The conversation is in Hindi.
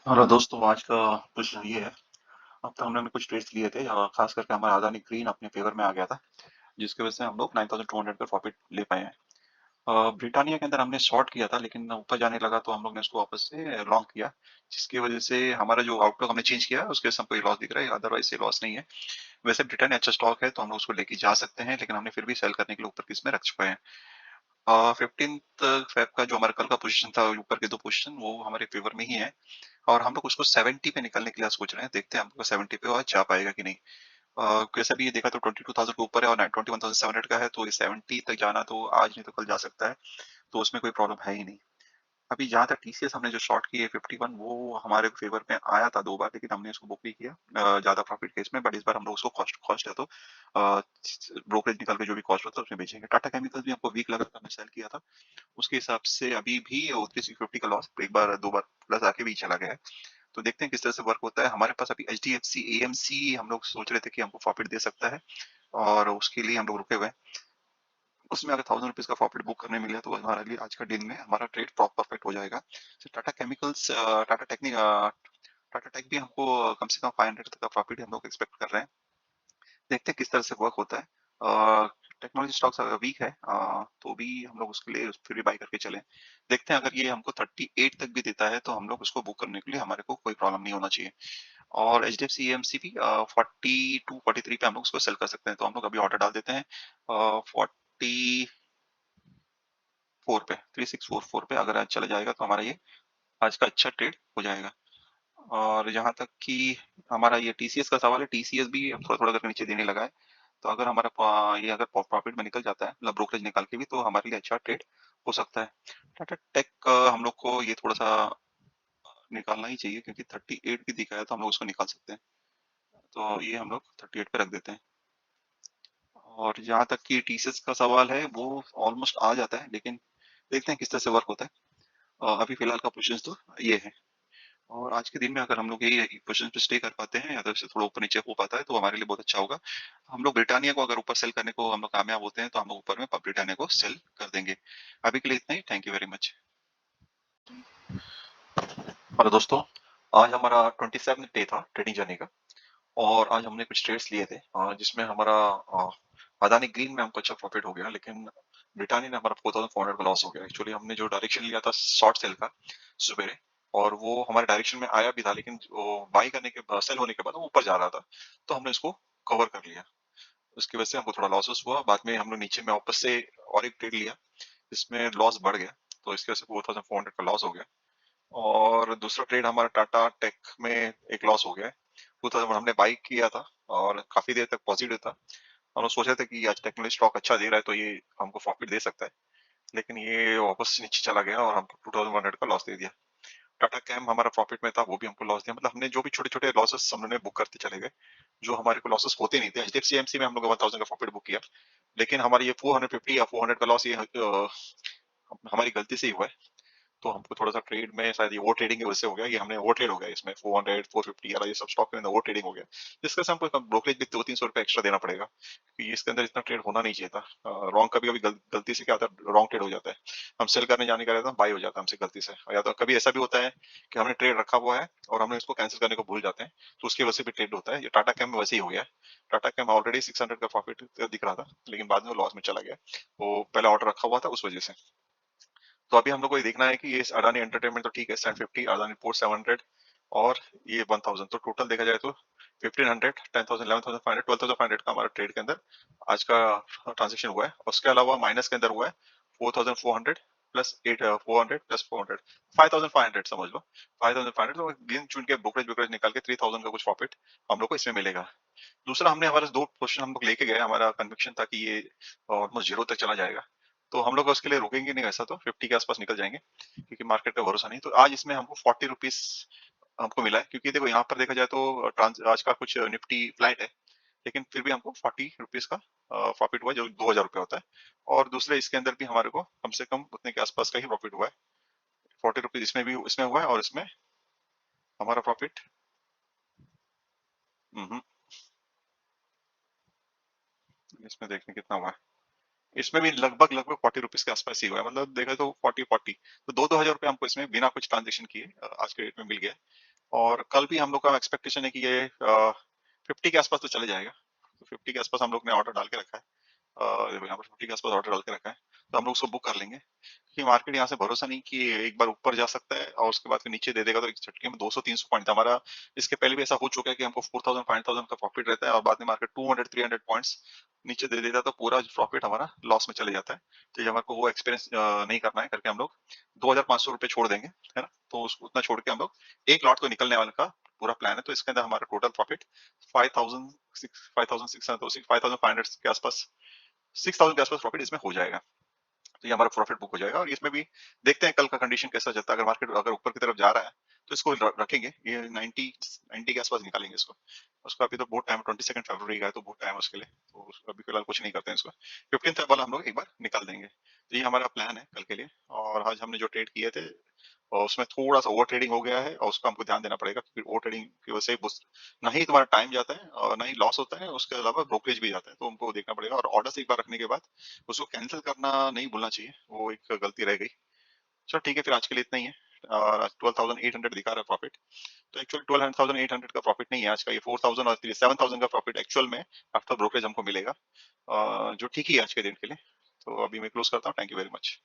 हेलो दोस्तों, आज का क्वेश्चन ये है। अब तक हमने कुछ ट्रेड्स लिए थे, खास करके हमारा अदानी ग्रीन अपने फेवर में आ गया था, जिसकी वजह से हम लोग 9200 का प्रॉफिट ले पाए हैं। ब्रिटानिया के अंदर हमने शॉर्ट किया था, लेकिन ऊपर जाने लगा तो हम लोग ने उसको वापस से लॉन्ग किया, जिसकी वजह से हमारा जो आउटलुक हमने चेंज किया उसके वजह से हमको लॉस दिख रहा है, अदरवाइज से लॉस नहीं है। वैसे ब्रिटानिया अच्छा स्टॉक है तो हम लोग उसको लेके जा सकते हैं, लेकिन हमने फिर भी सेल करने के लिए ऊपर किस में रख चुके हैं। 15th फेब का जो हमारा कल का पोजीशन था, ऊपर के दो पोजीशन वो हमारे फेवर में ही है, और हम लोग उसको 70 पे निकलने के लिए सोच रहे हैं। देखते हैं हम लोग 70 पे आज जा पाएगा कि नहीं। कैसे भी ये देखा तो 22,000 के ऊपर है और 21,700 का है, तो ये 70 तक जाना तो आज नहीं तो कल जा सकता है, तो उसमें कोई प्रॉब्लम है ही नहीं। अभी जहाँ तक टीसीएस हमने जो शॉर्ट की है 51, वो हमारे फेवर में आया था 2 बार, लेकिन हमने उसको बुक भी किया ज्यादा प्रॉफिट केस में, बट इस बार हम लोग उसको कॉस्ट कॉस्ट है तो ब्रोकरेज निकाल के जो भी कॉस्ट होता है उसमें बेचेंगे। टाटा केमिकल्स भी हमको वीक लगा था, हमने सेल किया था, उसके हिसाब से अभी भी 350 का लॉस एक बार 2 बार प्लस आके भी चला गया है। तो देखते हैं किस तरह से वर्क होता है। हमारे पास अभी एचडीएफसी एएमसी हम लोग सोच रहे थे कि हमको प्रॉफिट दे सकता है, और उसके लिए हम लोग रुके हुए हैं। उसमें अगर 1000 रुपीज का प्रॉफिट बुक करने मिले तो हमारे लिए आज का दिन में हमारा ट्रेड परफेक्ट हो जाएगा। Tata chemicals, Tata technique, Tata tech भी हमको कम से कम 500 तक का प्रॉफिट हम लोग एक्सपेक्ट कर रहे हैं। देखते हैं किस तरह से वर्क होता है। टेक्नोलॉजी स्टॉक्स अगर वीक है तो भी हम लोग उसके लिए फिर भी बाय करके चलें। देखते हैं अगर ये हमको 38 तक भी देता है तो हम लोग उसको बुक करने के लिए हमारे को कोई प्रॉब्लम नहीं होना चाहिए। और H D F C MC भी 42 43 पे हम लोग उसको सेल कर सकते हैं, तो हम लोग अभी ऑर्डर डाल देते हैं 44 पे, 3644 पे अगर आज चला जाएगा तो हमारा ये आज का अच्छा ट्रेड हो जाएगा। और जहां तक कि हमारा ये टीसीएस का सवाल है, टीसीएस भी अब थोड़ा थोड़ा करके नीचे देने लगा है, तो अगर हमारा ये अगर प्रॉफिट में निकल जाता है, मतलब ब्रोकरेज निकाल के भी, तो हमारे लिए अच्छा ट्रेड हो सकता है। टाटा टेक हम लोग को ये थोड़ा सा निकालना ही चाहिए, क्योंकि 38 भी दिखा है तो हम लोग उसको निकाल सकते हैं, तो ये हम लोग 38 पे रख देते हैं। और जहाँ तक कि टीसीएस का सवाल है, वो ऑलमोस्ट आ जाता है, लेकिन देखते हैं किस तरह से वर्क होता है। अभी फिलहाल का पोजिशन तो ये है। और आज के दिन में अगर हम लोग यही पोजिशन पे स्टे कर पाते हैं या तो इससे थोड़ा ऊपर नीचे हो पाता है तो हमारे लिए बहुत अच्छा होगा। हम लोग ब्रिटानिया को अगर ऊपर सेल करने को हम लोग कामयाब होते हैं तो हम लोग ऊपर में ब्रिटानिया को सेल कर देंगे। अभी के लिए इतना ही, thank you very much. Hello दोस्तों, आज हमारा 27th डे था ट्रेडिंग जर्नी का, और आज हमने कुछ ट्रेड्स लिए थे, जिसमें हमारा अदानी ग्रीन में हमको अच्छा प्रॉफिट हो गया, लेकिन ब्रिटानिया में हमारा 4400 का लॉस हो गया। एक्चुअली हमने जो डायरेक्शन लिया था शॉर्ट सेल का सवेरे, और वो हमारे डायरेक्शन में आया भी था, लेकिन बाई करने के बाद, सेल होने के बाद वो ऊपर जा रहा था, तो हमने इसको कवर कर लिया। उसकी वजह से हमको थोड़ा लॉसेस हुआ। बाद में हम लोग नीचे में वापस से और एक ट्रेड लिया, जिसमें लॉस बढ़ गया, तो इसकी वजह से 4400 का लॉस हो गया। और दूसरा ट्रेड हमारा टाटा टेक में एक लॉस हो गया है। 2000 हमने बाई किया था और काफी देर तक पॉजिटिव था। हम लोग सोच रहे थे कि आज टेक्नोलॉजी स्टॉक अच्छा दे रहा है तो ये हमको प्रॉफिट दे सकता है, लेकिन ये वापस नीचे चला गया और हमको 2100 का लॉस दे दिया। टाटा कैम हमारा प्रॉफिट में था, वो भी हमको लॉस दिया। मतलब हमने जो भी छोटे छोटे लॉसेस हमने बुक करते चले गए, जो हमारे को लॉसेस होते नहीं थे। एचडीएफसी एमसी में हम लोग 1000 का प्रॉफिट बुक किया, लेकिन हमारी ये 450 या 400 का लॉस, ये हमारी गलती से ही हुआ है। तो हमको थोड़ा सा ट्रेड में शायद ये ओवर ट्रेडिंग की वजह से हो गया, ये हमने ओवर ट्रेड हो गया इसमें 400 450 वाला ये सब स्टॉक के अंदर ओवर ट्रेडिंग हो गया, जिसके से हमको ब्रोकरेज भी 200-300 रुपए एक्स्ट्रा देना पड़ेगा, क्योंकि इसके अंदर इतना ट्रेड होना नहीं चाहिए था। रॉन्ग कभी कभी गलती से क्या होता है, रॉन्ग ट्रेड हो जाता है। हम सेल करने जाने का रहता है, बाई हो जाता है हमसे गलती से, या तो कभी ऐसा भी होता है कि हमने ट्रेड रखा हुआ है और हमने इसको कैंसिल करने को भूल जाते हैं, तो उसकी वजह से भी ट्रेड होता है। ये टाटा कैम में वैसे ही हो गया है। टाटा कैम ऑलरेडी 600 का प्रॉफिट दिख रहा था, लेकिन बाद में लॉस में चला गया। वो पहला ऑर्डर रखा हुआ था उस वजह से। तो अभी हम लोग को ये देखना है कि ये अडानी एंटरटेनमेंट तो ठीक है 750, अडानी पोर्ट 700, और ये 1000, तो टोटल देखा जाए तो 1500, 10,000, 11,500, 12,500 का हमारा ट्रेड के अंदर आज का ट्रांजेक्शन हुआ है। उसके अलावा माइनस के अंदर हुआ है 4400 प्लस 400 प्लस 400, 5500 समझ लो। 5500, तो गिन चुन के ब्रोकरेज ब्रोकरेज निकाल के 3000 का कुछ प्रॉफिट हम लोग को इसमें मिलेगा। दूसरा, हमने हमारे दो पोर्शन हम लोग लेके गए, हमारा कन्विक्शन था कि ये ऑलमोस्ट जीरो तक चला जाएगा, तो हम लोग उसके लिए रुकेंगे नहीं, वैसा तो 50 के आसपास निकल जाएंगे, क्योंकि मार्केट का भरोसा नहीं। तो आज इसमें हमको 40 रुपीज हमको मिला है, क्योंकि देखो यहाँ पर देखा जाए तो आज का कुछ निफ्टी फ्लैट है, लेकिन फिर भी हमको 40 रुपीज का प्रॉफिट हुआ है, जो 2000 रुपये होता है। और दूसरे इसके अंदर भी हमारे को कम से कम उतने के आसपास का ही प्रॉफिट हुआ है। 40 रुपीज इसमें भी इसमें हुआ है, और इसमें हमारा प्रॉफिट इसमें देखने कितना हुआ है। इसमें भी लगभग लगभग 40 रुपीज के आसपास ही हुआ है, मतलब देखा तो 40 40, तो 2-2 हजार रुपये हमको इसमें बिना कुछ ट्रांजेक्शन किए आज के डेट में मिल गया। और कल भी हम लोग का एक्सपेक्टेशन है कि ये 50 के आसपास तो चले जाएगा। तो 50 के आसपास हम लोग ने ऑर्डर डाल के रखा है। यहाँ पर 50 के आसपास ऑर्डर डाल के रखा है, तो हम लोग उसको बुक कर लेंगे। कि मार्केट यहाँ से भरोसा नहीं कि एक बार ऊपर जा सकता है और उसके बाद फिर नीचे दे देगा तो एक झटके में 200-300 पॉइंट हमारा। इसके पहले भी ऐसा हो चुका है कि हमको 4000 5000 का प्रॉफिट रहता है और बाद में मार्केट 200-300 पॉइंट्स नीचे दे देता है, तो पूरा प्रॉफिट हमारा लॉस में चले जाता है। तो ये हमारे को वो एक्सपीरियंस नहीं करना है, करके हम लोग 2500 रुपए छोड़ देंगे, है ना। तो उतना छोड़ के हम लोग एक लॉट को निकलने वाले का पूरा प्लान है। तो इसके अंदर हमारा टोटल प्रॉफिट 5600 के आसपास, 6000 के आसपास प्रॉफिट इसमें हो जाएगा। तो ये हमारा प्रॉफिट बुक हो जाएगा और इसमें भी देखते हैं कल का कंडीशन कैसा चलता है। अगर मार्केट अगर ऊपर की तरफ जा रहा है तो इसको रखेंगे, ये 90 के आसपास निकालेंगे इसको। उसका अभी तो बहुत टाइम, 22 फरवरी का है, तो बहुत टाइम है उसके लिए। तो अभी फिलहाल कुछ नहीं करते हैं इसको। 15 वाला हम लोग एक बार निकाल देंगे। तो ये हमारा प्लान है कल के लिए। और आज हमने जो ट्रेड किए थे और उसमें थोड़ा सा ओवर ट्रेडिंग हो गया है और उसका हमको ध्यान देना पड़ेगा, क्योंकि ओवर ट्रेडिंग की वजह से ना ही तुम्हारा टाइम जाता है और ना ही लॉस होता है, उसके अलावा ब्रोकरेज भी जाता है। तो हमको देखना पड़ेगा और ऑर्डर एक बार रखने के बाद उसको कैंसिल करना नहीं भूलना चाहिए, वो एक गलती रह गई। चलो ठीक है, फिर आज के लिए इतना ही है। और 12,800 दिखा रहा है प्रॉफिट। तो एक्चुअली 12,800 का प्रॉफिट नहीं है आज का, ये 4,000 और 7,000 का प्रॉफिट एक्चुअल में आफ्टर ब्रोकरेज हमको मिलेगा, जो ठीक ही है आज के दिन के लिए। तो अभी मैं क्लोज करता हूँ। Thank you very much.